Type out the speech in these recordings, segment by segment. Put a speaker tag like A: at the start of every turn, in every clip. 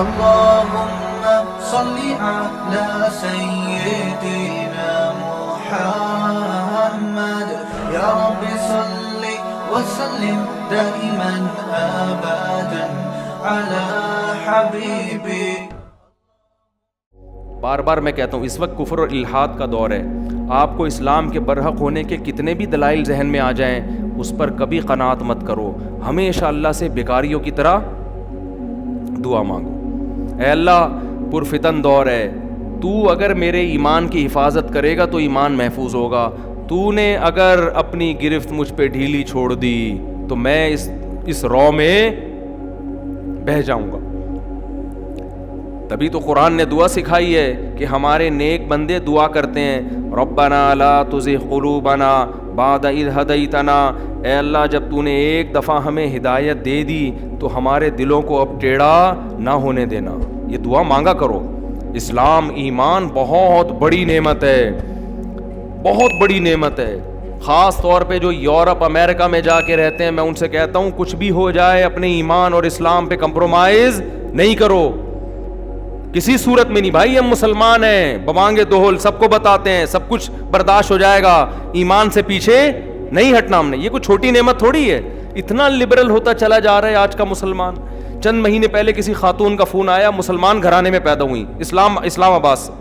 A: اللهم صل على سيدنا محمد يا رب صل وسلم دائما ابدا على حبيبي.
B: بار بار میں کہتا ہوں اس وقت کفر اور الحاد کا دور ہے. آپ کو اسلام کے برحق ہونے کے کتنے بھی دلائل ذہن میں آ جائیں اس پر کبھی قناعت مت کرو. ہمیشہ اللہ سے بیکاریوں کی طرح دعا مانگو. اے اللہ پرفتن دور ہے, تو اگر میرے ایمان کی حفاظت کرے گا تو ایمان محفوظ ہوگا. تو نے اگر اپنی گرفت مجھ پہ ڈھیلی چھوڑ دی تو میں اس رو میں بہہ جاؤں گا. تبھی تو قرآن نے دعا سکھائی ہے کہ ہمارے نیک بندے دعا کرتے ہیں ربنا لا تزغ قلوبنا بعد اذ ہدیتنا. اے اللہ جب تو نے ایک دفعہ ہمیں ہدایت دے دی تو ہمارے دلوں کو اب ٹیڑھا نہ ہونے دینا. یہ دعا مانگا کرو. اسلام ایمان بہت بڑی نعمت ہے, بہت بڑی نعمت ہے. خاص طور پہ جو یورپ امریکہ میں جا کے رہتے ہیں میں ان سے کہتا ہوں کچھ بھی ہو جائے اپنے ایمان اور اسلام پہ کمپرومائز نہیں کرو کسی صورت میں نہیں. بھائی ہم مسلمان ہیں, بوانگے دوہل سب کو بتاتے ہیں, سب کچھ برداشت ہو جائے گا, ایمان سے پیچھے نہیں ہٹنا ہم نے. یہ کوئی چھوٹی نعمت تھوڑی ہے. اتنا لبرل ہوتا چلا جا رہا ہے آج کا مسلمان. چند مہینے پہلے کسی خاتون کا فون آیا, مسلمان گھرانے میں پیدا ہوئی, اسلام آباد سے.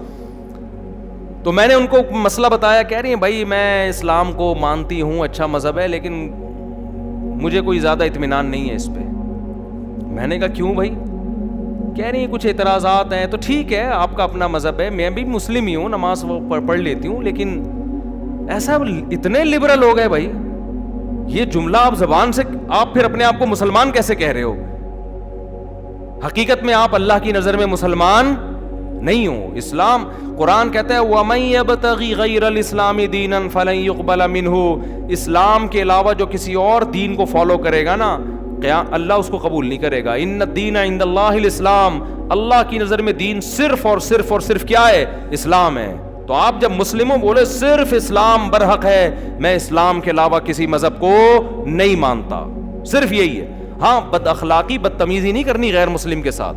B: تو میں نے ان کو مسئلہ بتایا, کہہ رہی ہیں بھائی میں اسلام کو مانتی ہوں, اچھا مذہب ہے, لیکن مجھے کوئی زیادہ اطمینان نہیں ہے اس پہ. میں نے کہا کیوں بھائی؟ کہہ رہی ہیں کچھ اعتراضات ہیں. تو ٹھیک ہے آپ کا اپنا مذہب ہے, میں بھی مسلم ہی ہوں, نماز پڑھ لیتی ہوں, لیکن ایسا اتنے لبرل ہو گئے بھائی. یہ جملہ آپ زبان سے آپ پھر اپنے آپ کو مسلمان کیسے کہہ رہے ہو؟ حقیقت میں آپ اللہ کی نظر میں مسلمان نہیں ہو. اسلام قرآن کہتا ہے وَمَن يَبْتَغِ غَيْرَ الْإِسْلَامِ دِينًا فَلَن يُقْبَلَ مِنْهُ. اسلام کے علاوہ جو کسی اور دین کو فالو کرے گا نا اللہ اس کو قبول نہیں کرے گا. ان الدین عند اللہ الاسلام. اللہ کی نظر میں دین صرف اور صرف کیا ہے؟ اسلام ہے. تو آپ جب مسلموں بولے صرف اسلام برحق ہے, میں اسلام کے علاوہ کسی مذہب کو نہیں مانتا, صرف یہی ہے. ہاں بد اخلاقی بدتمیزی نہیں کرنی غیر مسلم کے ساتھ.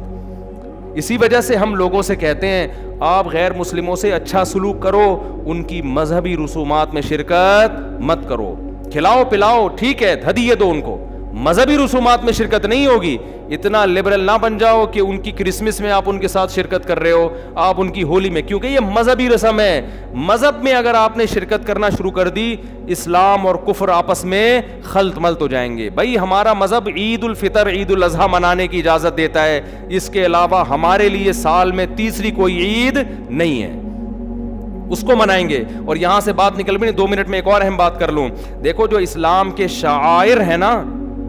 B: اسی وجہ سے ہم لوگوں سے کہتے ہیں آپ غیر مسلموں سے اچھا سلوک کرو, ان کی مذہبی رسومات میں شرکت مت کرو. کھلاؤ پلاؤ ٹھیک ہے, ہدیے دو ان کو, مذہبی رسومات میں شرکت نہیں ہوگی. اتنا لبرل نہ بن جاؤ کہ ان کی کرسمس میں آپ ان کے ساتھ شرکت کر رہے ہو, آپ ان کی ہولی میں, کیونکہ یہ مذہبی رسم ہے. مذہب میں اگر آپ نے شرکت کرنا شروع کر دی اسلام اور کفر آپس میں خلط ملط ہو جائیں گے. بھائی ہمارا مذہب عید الفطر عید الاضحیٰ منانے کی اجازت دیتا ہے, اس کے علاوہ ہمارے لیے سال میں تیسری کوئی عید نہیں ہے, اس کو منائیں گے. اور یہاں سے بات نکل بھی نہیں, 2 منٹ میں ایک اور اہم بات کر لوں. دیکھو جو اسلام کے شعائر ہیں نا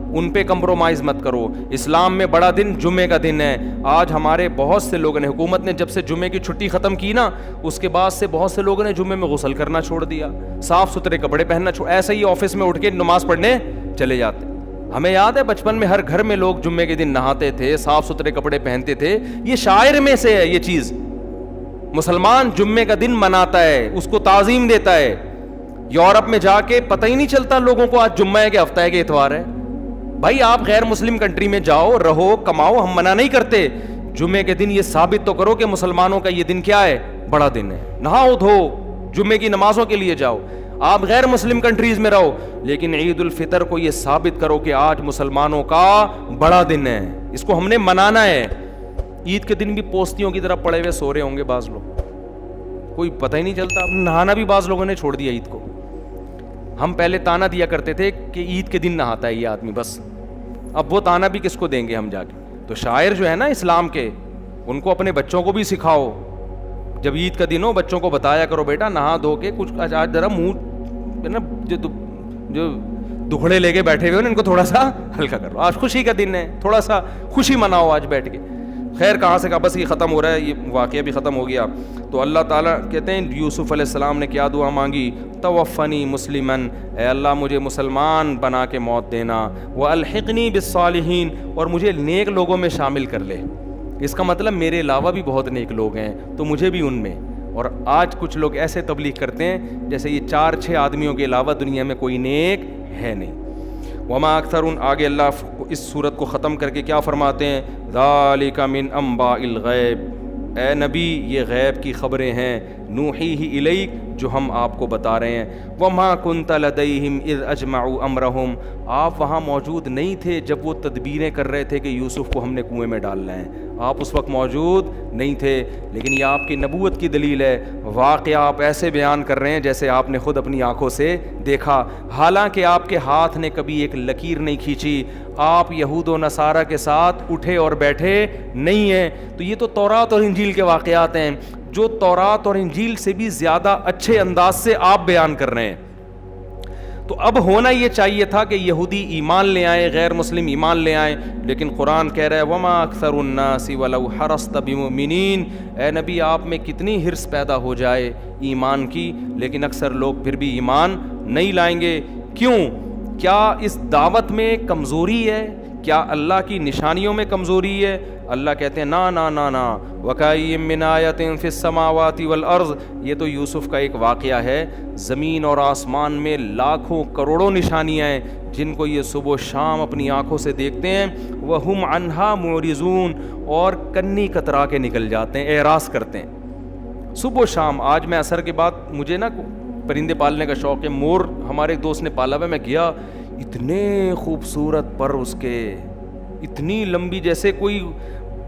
B: ان پہ کمپرومائز مت کرو. اسلام میں بڑا دن جمعے کا دن ہے. آج ہمارے بہت سے لوگوں نے, حکومت نے جب سے جمعے کی چھٹی ختم کی نا اس کے بعد سے بہت سے لوگوں نے جمعے میں غسل کرنا چھوڑ دیا, صاف ستھرے کپڑے پہننا ایسے ہی آفس میں اٹھ کے نماز پڑھنے چلے جاتے. ہمیں یاد ہے بچپن میں ہر گھر میں لوگ جمعے کے دن نہاتے تھے, صاف ستھرے کپڑے پہنتے تھے. یہ شاعر میں سے ہے یہ چیز. مسلمان جمعے کا دن مناتا ہے, اس کو تعظیم دیتا ہے. یورپ میں جا کے پتہ ہی نہیں چلتا لوگوں کو آج جمعہ ہے کہ ہفتہ ہے کہ اتوار ہے. بھائی آپ غیر مسلم کنٹری میں جاؤ, رہو, کماؤ, ہم منع نہیں کرتے. جمعے کے دن یہ ثابت تو کرو کہ مسلمانوں کا یہ دن کیا ہے, بڑا دن ہے. نہاؤ دھو, جمعے کی نمازوں کے لیے جاؤ. آپ غیر مسلم کنٹریز میں رہو لیکن عید الفطر کو یہ ثابت کرو کہ آج مسلمانوں کا بڑا دن ہے, اس کو ہم نے منانا ہے. عید کے دن بھی پوستیوں کی طرح پڑے ہوئے سو رہے ہوں گے بعض لوگ, کوئی پتہ ہی نہیں چلتا. نہانا بھی بعض لوگوں نے چھوڑ دیا عید کو. ہم پہلے تانا دیا کرتے تھے کہ عید کے دن نہاتا ہے یہ آدمی بس, اب وہ تانا بھی کس کو دیں گے ہم جا کے. تو شاعر جو ہے نا اسلام کے, ان کو اپنے بچوں کو بھی سکھاؤ. جب عید کا دن ہو بچوں کو بتایا کرو بیٹا نہا دھو کے کچھ آج ذرا منہ نا جو دکھڑے لے کے بیٹھے ہوئے ان کو تھوڑا سا ہلکا کرو. آج خوشی کا دن ہے, تھوڑا سا خوشی مناؤ آج بیٹھ کے. خیر کہاں سے کہا, بس یہ ختم ہو رہا ہے, یہ واقعہ بھی ختم ہو گیا. تو اللہ تعالیٰ کہتے ہیں یوسف علیہ السلام نے کیا دعا مانگی, توفنی مسلمن, اے اللہ مجھے مسلمان بنا کے موت دینا, والحقنی بالصالحین, اور مجھے نیک لوگوں میں شامل کر لے. اس کا مطلب میرے علاوہ بھی بہت نیک لوگ ہیں تو مجھے بھی ان میں. اور آج کچھ لوگ ایسے تبلیغ کرتے ہیں جیسے یہ 4-6 آدمیوں کے علاوہ دنیا میں کوئی نیک ہے نہیں. وما اکثر آگے اللہ اس صورت کو ختم کر کے کیا فرماتے ہیں؟ ذالک من انباء الغیب، اے نبی یہ غیب کی خبریں ہیں، نوحیہ الیک جو ہم آپ کو بتا رہے ہیں، وما کنت لدیہم اذ اجمعوا امرہم، آپ وہاں موجود نہیں تھے جب وہ تدبیریں کر رہے تھے کہ یوسف کو ہم نے کنویں میں ڈالنا ہے، آپ اس وقت موجود نہیں تھے، لیکن یہ آپ کی نبوت کی دلیل ہے، واقعہ آپ ایسے بیان کر رہے ہیں جیسے آپ نے خود اپنی آنکھوں سے دیکھا، حالانکہ آپ کے ہاتھ نے کبھی ایک لکیر نہیں کھینچی، آپ یہود و نصارہ کے ساتھ اٹھے اور بیٹھے نہیں ہیں۔ تو یہ تو تورات اور انجیل کے واقعات ہیں جو تورات اور انجیل سے بھی زیادہ اچھے انداز سے آپ بیان کر رہے ہیں۔ تو اب ہونا یہ چاہیے تھا کہ یہودی ایمان لے آئیں، غیر مسلم ایمان لے آئیں، لیکن قرآن کہہ رہا ہے وما اکثر الناس ولو حرصت بمؤمنین، اے نبی آپ میں کتنی حرص پیدا ہو جائے ایمان کی، لیکن اکثر لوگ پھر بھی ایمان نہیں لائیں گے۔ کیوں؟ کیا اس دعوت میں کمزوری ہے؟ کیا اللہ کی نشانیوں میں کمزوری ہے؟ اللہ کہتے ہیں نا نا نا نا، وَكَأَيٍّ مِّنْ آیَةٍ فِي السَّمَاوَاتِ وَالْأَرْضِ، یہ تو یوسف کا ایک واقعہ ہے، زمین اور آسمان میں لاکھوں کروڑوں نشانیاں ہیں جن کو یہ صبح و شام اپنی آنکھوں سے دیکھتے ہیں، وَهُمْ عَنْهَا مُعْرِضُونَ، اور کنی کترا کے نکل جاتے ہیں، اعراض کرتے ہیں صبح و شام۔ آج میں عصر کے بعد مجھے نا پرندے پالنے کا شوق ہے، مور ہمارے ایک دوست نے پالا ہوا، میں گیا، اتنے خوبصورت پر اس کے، اتنی لمبی جیسے کوئی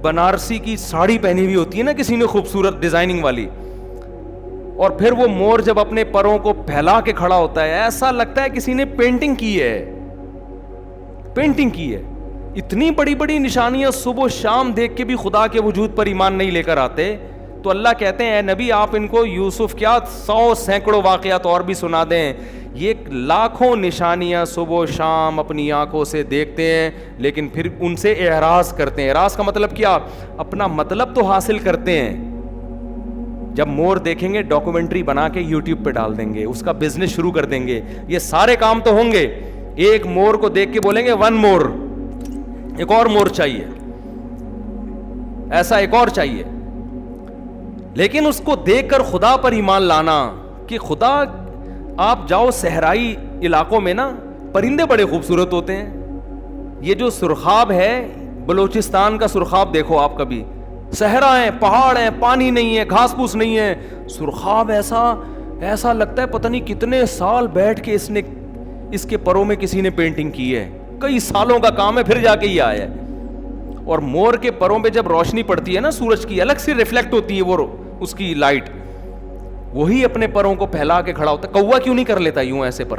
B: بنارسی کی ساڑی پہنی ہوئی ہوتی ہے نا کسی نے خوبصورت ڈیزائننگ والی، اور پھر وہ مور جب اپنے پروں کو پھیلا کے کھڑا ہوتا ہے ایسا لگتا ہے کسی نے پینٹنگ کی ہے، پینٹنگ کی ہے۔ اتنی بڑی بڑی نشانیاں صبح و شام دیکھ کے بھی خدا کے وجود پر ایمان نہیں لے کر آتے۔ تو اللہ کہتے ہیں اے نبی آپ ان کو یوسف کیا 100 سینکڑوں واقعات اور بھی سنا دیں، یہ لاکھوں نشانیاں صبح و شام اپنی آنکھوں سے دیکھتے ہیں لیکن پھر ان سے اعراض کرتے ہیں۔ اعراض کا مطلب کیا؟ اپنا مطلب تو حاصل کرتے ہیں، جب مور دیکھیں گے ڈاکومنٹری بنا کے یوٹیوب پہ ڈال دیں گے، اس کا بزنس شروع کر دیں گے، یہ سارے کام تو ہوں گے، ایک مور کو دیکھ کے بولیں گے 1 مور، ایک اور مور چاہیے، ایسا ایک اور چاہیے، لیکن اس کو دیکھ کر خدا پر ایمان لانا کہ خدا، آپ جاؤ صحرائی علاقوں میں نا پرندے بڑے خوبصورت ہوتے ہیں، یہ جو سرخاب ہے بلوچستان کا سرخاب دیکھو آپ کبھی، صحرا ہیں، پہاڑ ہیں، پانی نہیں ہے، گھاس پھوس نہیں ہے، سرخاب ایسا لگتا ہے پتہ نہیں کتنے سال بیٹھ کے اس کے پروں میں کسی نے پینٹنگ کی ہے، کئی سالوں کا کام ہے پھر جا کے یہ آیا ہے۔ اور مور کے پروں پہ جب روشنی پڑتی ہے نا سورج کی، الگ سے ریفلیکٹ ہوتی ہے وہ اس کی لائٹ، وہی اپنے پروں کو پھیلا کے کھڑا ہوتا ہے۔ کوا کیوں نہیں کر لیتا یوں ایسے پر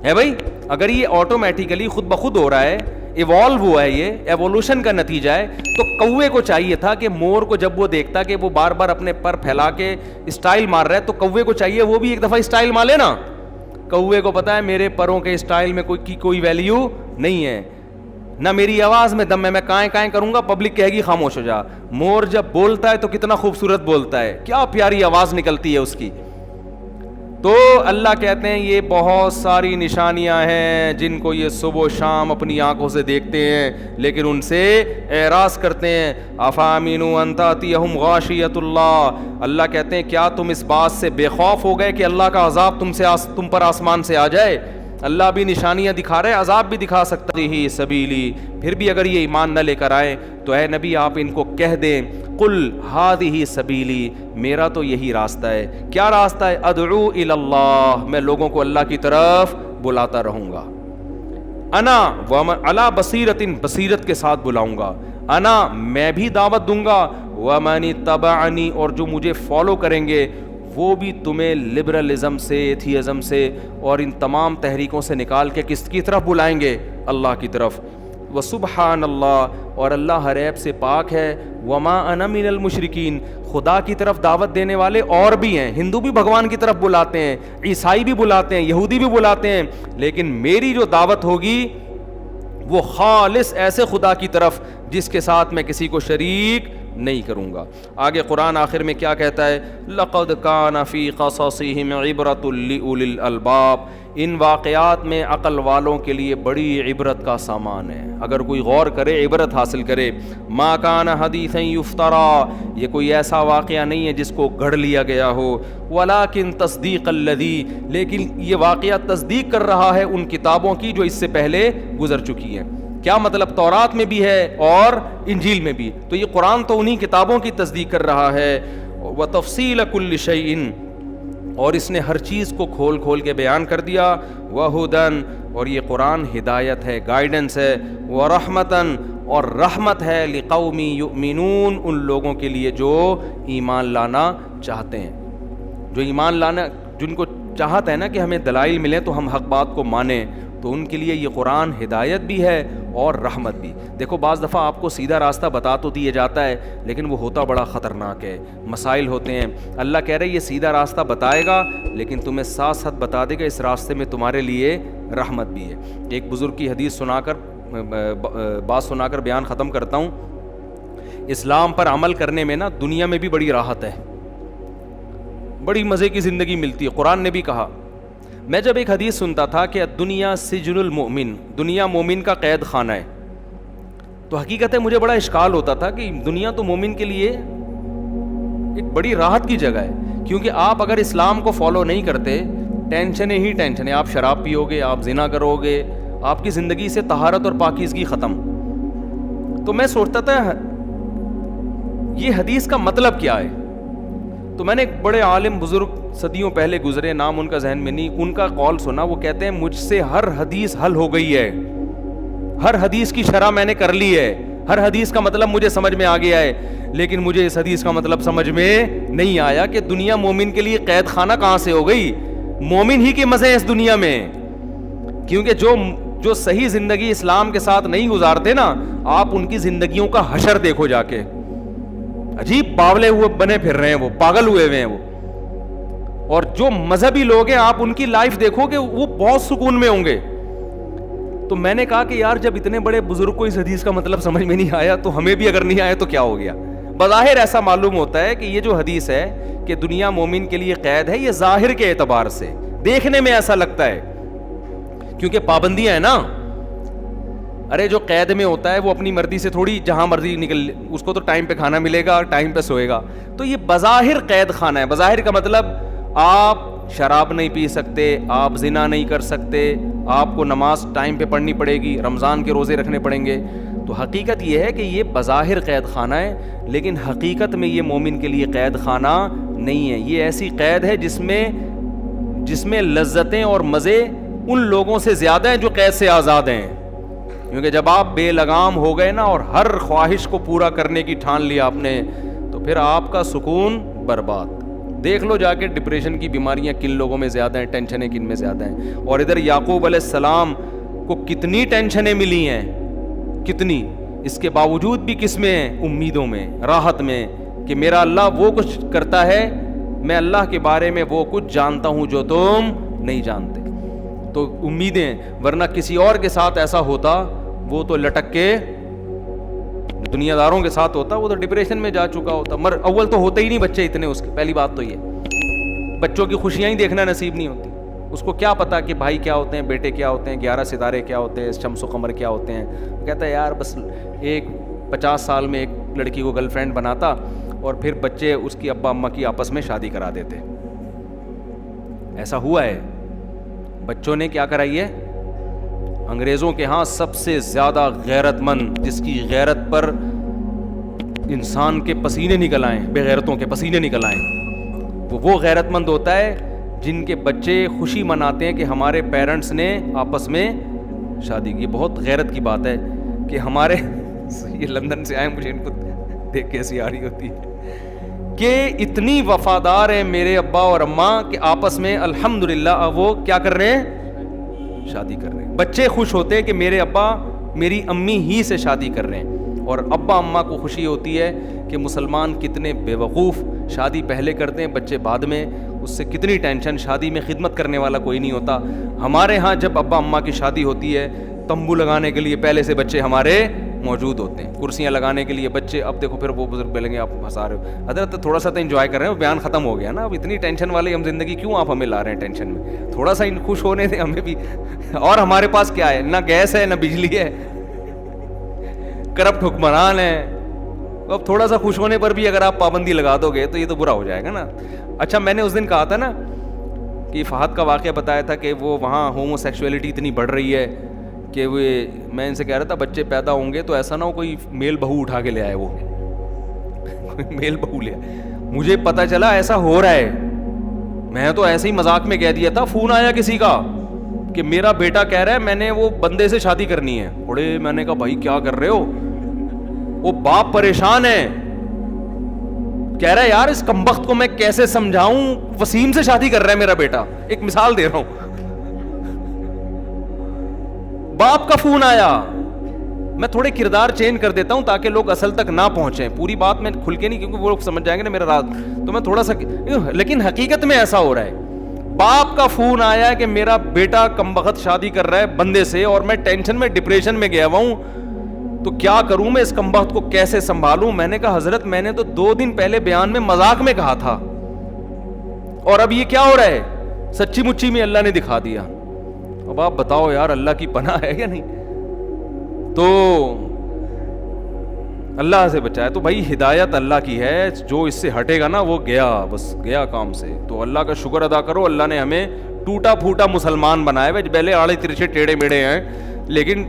B: ہے بھائی؟ اگر یہ آٹومیٹیکلی خود بخود ہو رہا ہے، ایوالو ہوا ہے، یہ ایوولوشن کا نتیجہ ہے، تو کوے کو چاہیے تھا کہ مور کو جب وہ دیکھتا کہ وہ بار بار اپنے پر پھیلا کے اسٹائل مار رہا ہے تو کوے کو چاہیے وہ بھی ایک دفعہ اسٹائل مار لے نا۔ کوے کو پتا ہے میرے پروں کے اسٹائل میں کوئی ویلیو نہیں ہے، نہ میری آواز میں دم ہے، میں کائیں کائیں کروں گا پبلک کہے گی خاموش ہو جا۔ مور جب بولتا ہے تو کتنا خوبصورت بولتا ہے، کیا پیاری آواز نکلتی ہے اس کی۔ تو اللہ کہتے ہیں یہ بہت ساری نشانیاں ہیں جن کو یہ صبح و شام اپنی آنکھوں سے دیکھتے ہیں لیکن ان سے اعراض کرتے ہیں۔ افامنوا ان تاتیہم غاشیۃ اللہ، اللہ کہتے ہیں کیا تم اس بات سے بے خوف ہو گئے کہ اللہ کا عذاب تم پر آسمان سے آ جائے؟ اللہ بھی نشانیاں دکھا رہے، عذاب بھی دکھا سکتا ہی سبیلی، پھر بھی اگر یہ ایمان نہ لے کر آئے تو اے نبی آپ ان کو کہہ دیں قل ہذہ سبیلی، میرا تو یہی راستہ ہے۔ کیا راستہ ہے؟ ادعو الی اللہ، میں لوگوں کو اللہ کی طرف بلاتا رہوں گا، انا علی بصیرۃ، بصیرت کے ساتھ بلاؤں گا، انا میں بھی دعوت دوں گا، ومن اتبعنی، اور جو مجھے فالو کریں گے وہ بھی تمہیں لبرلزم سے، ایتھیزم سے اور ان تمام تحریکوں سے نکال کے کس کی طرف بلائیں گے؟ اللہ کی طرف۔ وسبحان اللہ، اور اللہ ہر عیب سے پاک ہے، وما انا من المشرکین، خدا کی طرف دعوت دینے والے اور بھی ہیں، ہندو بھی بھگوان کی طرف بلاتے ہیں، عیسائی بھی بلاتے ہیں، یہودی بھی بلاتے ہیں، لیکن میری جو دعوت ہوگی وہ خالص ایسے خدا کی طرف جس کے ساتھ میں کسی کو شریک نہیں کروں گا۔ آگے قرآن آخر میں کیا کہتا ہے؟ لقد کان فی قصصہم عبرۃ لأولی الالباب، ان واقعات میں عقل والوں کے لیے بڑی عبرت کا سامان ہے، اگر کوئی غور کرے عبرت حاصل کرے۔ ما کان حدیثا یفترا، یہ کوئی ایسا واقعہ نہیں ہے جس کو گھڑ لیا گیا ہو، ولکن تصدیق الذی، لیکن یہ واقعہ تصدیق کر رہا ہے ان کتابوں کی جو اس سے پہلے گزر چکی ہیں۔ کیا مطلب؟ تورات میں بھی ہے اور انجیل میں بھی، تو یہ قرآن تو انہی کتابوں کی تصدیق کر رہا ہے۔ وتفصیل کل شیء، اور اس نے ہر چیز کو کھول کھول کے بیان کر دیا۔ وہدن، اور یہ قرآن ہدایت ہے، گائیڈنس ہے۔ ورحمتن، اور رحمت ہے۔ لقوم یؤمنون، ان لوگوں کے لیے جو ایمان لانا چاہتے ہیں، جو ایمان لانا، جن کو چاہتا ہے نا کہ ہمیں دلائل ملیں تو ہم حق بات کو مانیں، تو ان کے لیے یہ قرآن ہدایت بھی ہے اور رحمت بھی۔ دیکھو بعض دفعہ آپ کو سیدھا راستہ بتا تو دیا جاتا ہے، لیکن وہ ہوتا بڑا خطرناک ہے، مسائل ہوتے ہیں۔ اللہ کہہ رہے یہ سیدھا راستہ بتائے گا، لیکن تمہیں ساتھ ساتھ بتا دے گا اس راستے میں تمہارے لیے رحمت بھی ہے۔ ایک بزرگ کی حدیث سنا کر، بات سنا کر بیان ختم کرتا ہوں۔ اسلام پر عمل کرنے میں نا دنیا میں بھی بڑی راحت ہے، بڑی مزے کی زندگی ملتی ہے۔ قرآن نے بھی کہا، میں جب ایک حدیث سنتا تھا کہ دنیا سجن المؤمن، دنیا مومن کا قید خانہ ہے، تو حقیقت ہے مجھے بڑا اشکال ہوتا تھا کہ دنیا تو مومن کے لیے ایک بڑی راحت کی جگہ ہے، کیونکہ آپ اگر اسلام کو فالو نہیں کرتے، ٹینشنیں ہی ٹینشنیں، آپ شراب پیو گے، آپ زنا کرو گے، آپ کی زندگی سے طہارت اور پاکیزگی ختم۔ تو میں سوچتا تھا یہ حدیث کا مطلب کیا ہے؟ تو میں نے ایک بڑے عالم بزرگ صدیوں پہلے گزرے، نام ان کا ذہن میں نہیں، ان کا قول سنا۔ وہ کہتے ہیں مجھ سے ہر حدیث حل ہو گئی ہے، ہر حدیث کی شرح میں نے کر لی ہے، ہر حدیث کا مطلب مجھے سمجھ میں آ گیا ہے، لیکن مجھے اس حدیث کا مطلب سمجھ میں نہیں آیا کہ دنیا مومن کے لیے قید خانہ کہاں سے ہو گئی؟ مومن ہی کے مزے ہیں اس دنیا میں، کیونکہ جو صحیح زندگی اسلام کے ساتھ نہیں گزارتے نا، آپ ان کی زندگیوں کا حشر دیکھو جا کے، عجیب باولے ہوئے بنے پھر رہے ہیں، وہ پاگل ہوئے ہوئے ہیں وہ۔ اور جو مذہبی لوگ ہیں آپ ان کی لائف دیکھو کہ وہ بہت سکون میں ہوں گے۔ تو میں نے کہا کہ یار جب اتنے بڑے بزرگ کو اس حدیث کا مطلب سمجھ میں نہیں آیا تو ہمیں بھی اگر نہیں آیا تو کیا ہو گیا؟ بظاہر ایسا معلوم ہوتا ہے کہ یہ جو حدیث ہے کہ دنیا مومن کے لیے قید ہے، یہ ظاہر کے اعتبار سے دیکھنے میں ایسا لگتا ہے، کیونکہ پابندیاں ہیں نا۔ ارے جو قید میں ہوتا ہے وہ اپنی مرضی سے تھوڑی جہاں مرضی نکل، اس کو تو ٹائم پہ کھانا ملے گا، ٹائم پہ سوئے گا۔ تو یہ بظاہر قید خانہ ہے۔ بظاہر کا مطلب آپ شراب نہیں پی سکتے، آپ زنا نہیں کر سکتے، آپ کو نماز ٹائم پہ پڑھنی پڑے گی، رمضان کے روزے رکھنے پڑیں گے۔ تو حقیقت یہ ہے کہ یہ بظاہر قید خانہ ہے، لیکن حقیقت میں یہ مومن کے لیے قید خانہ نہیں ہے۔ یہ ایسی قید ہے جس میں لذتیں اور مزے ان لوگوں سے زیادہ ہیں جو قید سے آزاد ہیں، کیونکہ جب آپ بے لگام ہو گئے نا اور ہر خواہش کو پورا کرنے کی ٹھان لیا آپ نے، تو پھر آپ کا سکون برباد۔ دیکھ لو جا کے ڈپریشن کی بیماریاں کن لوگوں میں زیادہ ہیں، ٹینشنیں کن میں زیادہ ہیں۔ اور ادھر یعقوب علیہ السلام کو کتنی ٹینشنیں ملی ہیں، کتنی، اس کے باوجود بھی کس میں ہیں؟ امیدوں میں، راحت میں، کہ میرا اللہ وہ کچھ کرتا ہے، میں اللہ کے بارے میں وہ کچھ جانتا ہوں جو تم نہیں جانتے۔ تو امیدیں، ورنہ کسی اور کے ساتھ ایسا ہوتا وہ تو لٹک کے دنیا داروں کے ساتھ ہوتا، وہ تو ڈپریشن میں جا چکا ہوتا۔ اول تو ہوتے ہی نہیں بچے اتنے، اس کے پہلی بات تو یہ بچوں کی خوشیاں ہی دیکھنا نصیب نہیں ہوتی، اس کو کیا پتا کہ بھائی کیا ہوتے ہیں، بیٹے کیا ہوتے ہیں، 11 ستارے کیا ہوتے ہیں، شمس و قمر کیا ہوتے ہیں۔ کہتا ہے یار بس ایک 50 سال میں ایک لڑکی کو گرل فرینڈ بناتا اور پھر بچے اس کی ابا اماں کی آپس میں شادی کرا دیتے۔ ایسا ہوا ہے، بچوں نے کیا کرائی ہے؟ انگریزوں کے ہاں سب سے زیادہ غیرت مند، جس کی غیرت پر انسان کے پسینے نکل آئیں، بے غیرتوں کے پسینے نکل آئیں، وہ غیرت مند ہوتا ہے جن کے بچے خوشی مناتے ہیں کہ ہمارے پیرنٹس نے آپس میں شادی کی۔ بہت غیرت کی بات ہے کہ ہمارے یہ لندن سے آئے، مجھے ان کو دیکھ کے ایسی آ رہی ہوتی ہے کہ اتنی وفادار ہیں میرے ابا اور اماں کہ آپس میں الحمدللہ وہ کیا کر رہے ہیں؟ شادی کر رہے ہیں۔ بچے خوش ہوتے ہیں کہ میرے ابا میری امی ہی سے شادی کر رہے ہیں، اور ابا اماں کو خوشی ہوتی ہے کہ مسلمان کتنے بے وقوف، شادی پہلے کرتے ہیں بچے بعد میں، اس سے کتنی ٹینشن، شادی میں خدمت کرنے والا کوئی نہیں ہوتا۔ ہمارے ہاں جب ابا اماں کی شادی ہوتی ہے، تمبو لگانے کے لیے پہلے سے بچے ہمارے موجود ہوتے ہیں, کرسیاں لگانے کے لیے بچے. اب دیکھو پھر وہ بزرگ بولیں گے آپ ہنسا رہے ہو, حضرت تھوڑا سا تو انجوائے کر رہے ہیں, بیان ختم ہو گیا نا, اب اتنی ٹینشن والی ہم زندگی کیوں آپ ہمیں لا رہے ہیں ٹینشن میں, تھوڑا سا خوش ہونے دیں ہمیں بھی. اور ہمارے پاس کیا ہے, نہ گیس ہے نہ بجلی ہے, کرپٹ حکمران ہے. اب تھوڑا سا خوش ہونے پر بھی اگر آپ پابندی لگا دو گے تو یہ تو برا ہو جائے گا نا. اچھا میں نے اس دن کہا تھا نا کہ فہد کا واقعہ بتایا تھا کہ وہ وہاں ہومو سیکشولیٹی اتنی بڑھ رہی ہے کہ وہ, میں ان سے کہہ رہا تھا بچے پیدا ہوں گے تو ایسا نہ ہو کوئی میل بہو اٹھا کے لے آئے, وہ میل بہو لے آئے. مجھے پتہ چلا ایسا ہو رہا ہے. میں تو ایسے ہی مذاق میں کہہ دیا تھا, فون آیا کسی کا کہ میرا بیٹا کہہ رہا ہے میں نے وہ بندے سے شادی کرنی ہے. بڑے میں نے کہا بھائی کیا کر رہے ہو, وہ باپ پریشان ہے, کہہ رہا ہے یار اس کمبخت کو میں کیسے سمجھاؤں, وسیم سے شادی کر رہا ہے میرا بیٹا. ایک مثال دے رہا ہوں, باپ کا فون آیا. میں تھوڑے کردار چینج کر دیتا ہوں تاکہ لوگ اصل تک نہ پہنچیں, پوری بات میں کھل کے نہیں, کیونکہ وہ لوگ سمجھ جائیں گے نا میرا راز, تو میں تھوڑا سا, لیکن حقیقت میں ایسا ہو رہا ہے. باپ کا فون آیا کہ میرا بیٹا کمبخت شادی کر رہا ہے بندے سے, اور میں ٹینشن میں ڈپریشن میں گیا ہوا ہوں, تو کیا کروں میں, اس کمبخت کو کیسے سنبھالوں. میں نے کہا حضرت میں نے تو 2 دن پہلے بیان میں مذاق میں کہا تھا, اور اب یہ کیا ہو رہا ہے, سچی مچی میں اللہ نے دکھا دیا. اب آپ بتاؤ یار اللہ کی پناہ ہے یا نہیں. تو اللہ سے بچائے. تو بھائی ہدایت اللہ کی ہے, جو اس سے ہٹے گا نا وہ گیا, بس گیا کام سے. تو اللہ کا شکر ادا کرو, اللہ نے ہمیں ٹوٹا پھوٹا مسلمان بنایا ہے, پہلے آڑے ترچھے ٹیڑے میڑے ہیں لیکن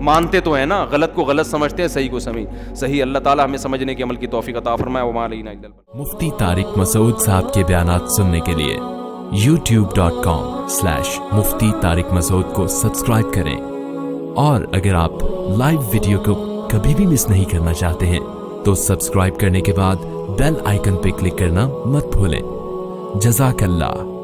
B: مانتے تو ہیں نا, غلط کو غلط سمجھتے ہیں, صحیح کو صحیح. اللہ تعالیٰ ہمیں سمجھنے کی عمل کی توفیق عطا فرمائے. وما علینا الا البلاغ.
C: مفتی طارق مسعود صاحب کے بیانات سننے کے لیے youtube.com/مفتی طارق مسعود کو سبسکرائب کریں, اور اگر آپ لائیو ویڈیو کو کبھی بھی مس نہیں کرنا چاہتے ہیں تو سبسکرائب کرنے کے بعد بیل آئیکن پہ کلک کرنا مت بھولیں. جزاک اللہ.